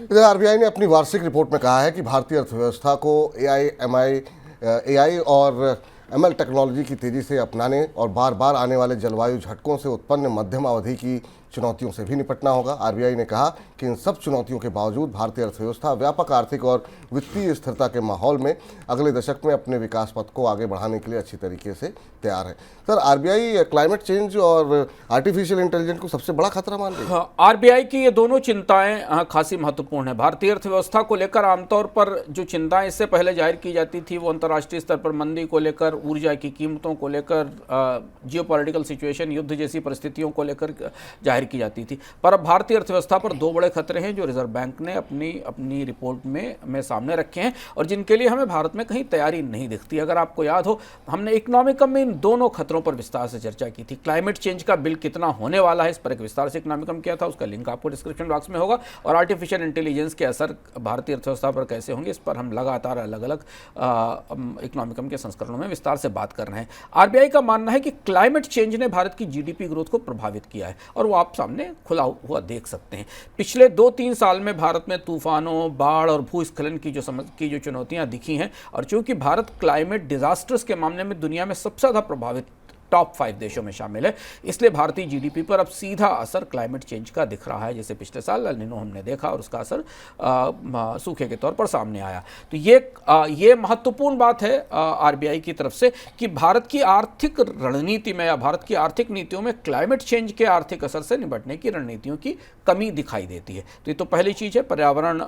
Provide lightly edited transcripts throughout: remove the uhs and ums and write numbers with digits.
इधर आरबीआई ने अपनी वार्षिक रिपोर्ट में कहा है कि भारतीय अर्थव्यवस्था को एआई और एमएल टेक्नोलॉजी की तेजी से अपनाने और बार बार आने वाले जलवायु झटकों से उत्पन्न मध्यम अवधि की चुनौतियों से भी निपटना होगा। आरबीआई ने कहा कि इन सब चुनौतियों के बावजूद भारतीय अर्थव्यवस्था व्यापक आर्थिक और वित्तीय स्थिरता के माहौल में अगले दशक में अपने विकास पथ को आगे बढ़ाने के लिए अच्छी तरीके से तैयार है। सर, आरबीआई क्लाइमेट चेंज और आर्टिफिशियल इंटेलिजेंस को सबसे बड़ा खतरा मान रही है। आरबीआई की ये दोनों चिंताएं खासी महत्वपूर्ण है। भारतीय अर्थव्यवस्था को लेकर आमतौर पर जो चिंताएं इससे पहले जाहिर की जाती थी वो अंतर्राष्ट्रीय स्तर पर मंदी को लेकर, ऊर्जा की कीमतों को लेकर, जियोपॉलिटिकल सिचुएशन, युद्ध जैसी परिस्थितियों को लेकर जाहिर की जाती थी। पर अब भारतीय अर्थव्यवस्था पर दो बड़े खतरे हैं जो रिजर्व बैंक ने अपनी रिपोर्ट में सामने रखे हैं और जिनके लिए हमें भारत में कहीं तैयारी नहीं दिखती। अगर आपको याद हो, हमने इकोनॉमिकम में इन दोनों खतरों पर विस्तार से चर्चा की थी। क्लाइमेट चेंज का बिल कितना होने वाला है, इस पर एक विस्तार से इकोनॉमिकम किया था, उसका लिंक आपको डिस्क्रिप्शन बॉक्स में होगा। और आर्टिफिशियल इंटेलिजेंस के असर भारतीय अर्थव्यवस्था पर कैसे होंगे, इस पर हम लगातार अलग अलग इकोनॉमिकम के संस्करणों में विस्तार से बात कर रहे हैं। आरबीआई का मानना है कि क्लाइमेट चेंज ने भारत की जीडीपी ग्रोथ को प्रभावित किया है और वो आप सामने खुला हुआ देख सकते हैं। पिछले 2-3 साल में भारत में तूफानों, बाढ़ और भूस्खलन की जो चुनौतियां दिखी हैं और चूंकि भारत क्लाइमेट डिजास्टर्स के मामले में दुनिया में सबसे ज़्यादा प्रभावित टॉप 5 देशों में शामिल है, इसलिए भारतीय जीडीपी पर अब सीधा असर क्लाइमेट चेंज का दिख रहा है। जैसे पिछले साल एल नीनो हमने देखा और उसका असर सूखे के तौर पर सामने आया। तो ये महत्वपूर्ण बात है आरबीआई की तरफ से कि भारत की आर्थिक रणनीति में या भारत की आर्थिक नीतियों में क्लाइमेट चेंज के आर्थिक असर से निपटने की रणनीतियों की कमी दिखाई देती है। तो ये तो पहली चीज़ है, पर्यावरण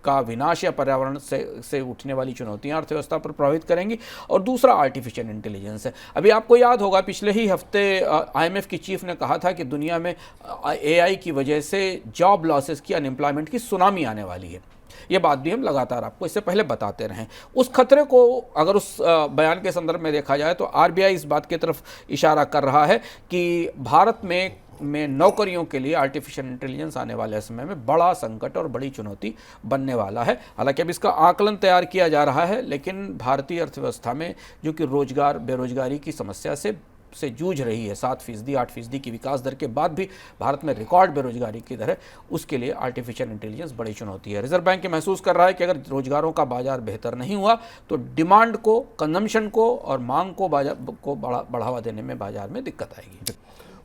का विनाश या पर्यावरण से उठने वाली चुनौतियां अर्थव्यवस्था पर प्रभावित करेंगी। और दूसरा आर्टिफिशियल इंटेलिजेंस है। अभी आपको याद होगा, पिछले ही हफ्ते आईएमएफ की चीफ ने कहा था कि दुनिया में एआई की वजह से जॉब लॉसेस की, अनएम्प्लॉयमेंट की सुनामी आने वाली है। ये बात भी हम लगातार आपको इससे पहले बताते रहे। उस खतरे को अगर उस बयान के संदर्भ में देखा जाए तो आरबीआई इस बात की तरफ इशारा कर रहा है कि भारत में नौकरियों के लिए आर्टिफिशियल इंटेलिजेंस आने वाले समय में बड़ा संकट और बड़ी चुनौती बनने वाला है। हालांकि अब इसका आकलन तैयार किया जा रहा है, लेकिन भारतीय अर्थव्यवस्था में जो कि रोजगार, बेरोजगारी की समस्या से जूझ रही है, 7%, 8% की विकास दर के बाद भी भारत में रिकॉर्ड बेरोजगारी की दर है, उसके लिए आर्टिफिशियल इंटेलिजेंस बड़ी चुनौती है। रिजर्व बैंक ये महसूस कर रहा है कि अगर रोजगारों का बाजार बेहतर नहीं हुआ तो डिमांड को, कंजम्पशन को और मांग को बढ़ावा देने में बाजार में दिक्कत आएगी।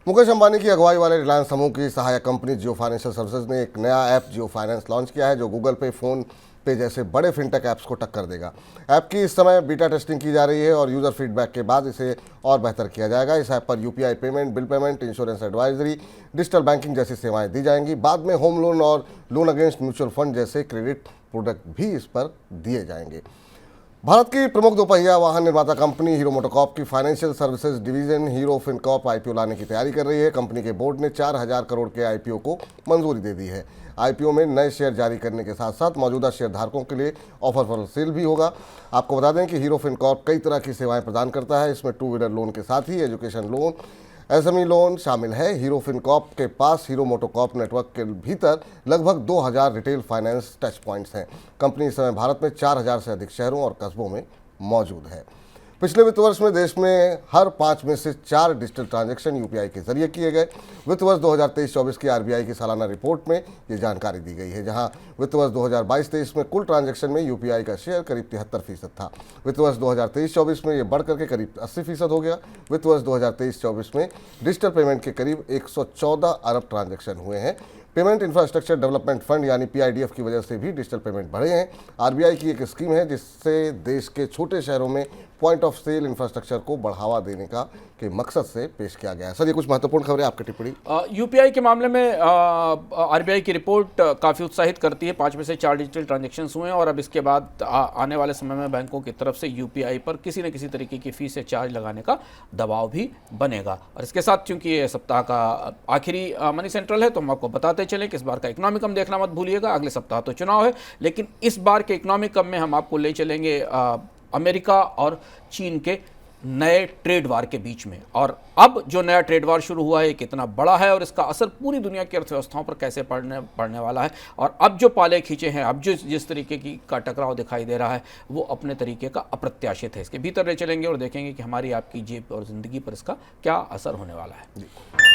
मुकेश अंबानी की अगुवाई वाले रिलायंस समूह की सहायक कंपनी जियो फाइनेंशियल सर्विसेज ने एक नया ऐप जियो फाइनेंस लॉन्च किया है जो गूगल पे, फोन पे जैसे बड़े फिनटेक ऐप्स को टक्कर देगा। ऐप की इस समय बीटा टेस्टिंग की जा रही है और यूज़र फीडबैक के बाद इसे और बेहतर किया जाएगा। इस ऐप पर UPI payment, bill payment, insurance advisory, digital banking जैसी सेवाएं दी जाएंगी। बाद में होम लोन और लोन अगेंस्ट म्यूचुअल फंड जैसे क्रेडिट प्रोडक्ट भी इस पर दिए जाएंगे। भारत की प्रमुख दोपहिया वाहन निर्माता कंपनी हीरो मोटोकॉर्प की financial services division hero Fincorp IPO लाने की तैयारी कर रही है। कंपनी के बोर्ड ने 4,000 करोड़ के आईपीओ को मंजूरी दे दी है। आईपीओ में नए शेयर जारी करने के साथ साथ मौजूदा शेयर धारकों के लिए ऑफर फॉर सेल भी होगा। आपको बता दें कि हीरो फिनकॉर्प कई तरह की सेवाएं प्रदान करता है। इसमें 2 व्हीलर लोन के साथ ही एजुकेशन लोन, एसएमई लोन शामिल है। हीरो फिनकॉर्प के पास हीरो मोटोकॉर्प नेटवर्क के भीतर लगभग 2,000 रिटेल फाइनेंस टच पॉइंट्स हैं। कंपनी इस समय भारत में 4,000 से अधिक शहरों और कस्बों में मौजूद है। पिछले वित्त वर्ष में देश में हर 5 में से 4 डिजिटल ट्रांजैक्शन यूपीआई के जरिए किए गए। वित्त वर्ष 2023-24 की आरबीआई की सालाना रिपोर्ट में ये जानकारी दी गई है, जहां वित्त वर्ष 2022-23 में कुल ट्रांजैक्शन में यूपीआई का शेयर करीब 73% था। वित्त वर्ष 2023-24 में ये बढ़कर के करीब 80% हो गया। वित्त वर्ष 2023-24 में डिजिटल पेमेंट के करीब 114 अरब ट्रांजैक्शन हुए हैं। पेमेंट इंफ्रास्ट्रक्चर डेवलपमेंट फंड यानी पीआईडीएफ की वजह से भी डिजिटल पेमेंट बढ़े हैं। आरबीआई की एक स्कीम है जिससे देश के छोटे शहरों में पॉइंट ऑफ सेल इंफ्रास्ट्रक्चर को बढ़ावा देने के मकसद से पेश किया गया है। सर, ये कुछ महत्वपूर्ण खबरें, आपकी टिप्पणी। यूपीआई के मामले में आरबीआई की रिपोर्ट काफ़ी उत्साहित करती है। 5 में से 4 डिजिटल ट्रांजैक्शंस हुए हैं और अब इसके बाद आने वाले समय में बैंकों की तरफ से यूपीआई पर किसी न किसी तरीके की फीस या चार्ज लगाने का दबाव भी बनेगा। और इसके साथ चूंकि ये सप्ताह का आखिरी मनी सेंट्रल है तो हम आपको बताते चलें कि इस बार का इकोनॉमिकम देखना मत भूलिएगा। अगले सप्ताह तो चुनाव है, लेकिन इस बार के इकोनॉमिकम में हम आपको ले चलेंगे अमेरिका और चीन के नए ट्रेड वार के बीच में। और अब जो नया ट्रेड वार शुरू हुआ है कितना बड़ा है और इसका असर पूरी दुनिया की अर्थव्यवस्थाओं पर कैसे पड़ने वाला है। और अब जो पाले खींचे हैं, अब जो जिस तरीके का टकराव दिखाई दे रहा है वो अपने तरीके का अप्रत्याशित है। इसके भीतर ले चलेंगे और देखेंगे कि हमारी आपकी जेब और ज़िंदगी पर इसका क्या असर होने वाला है।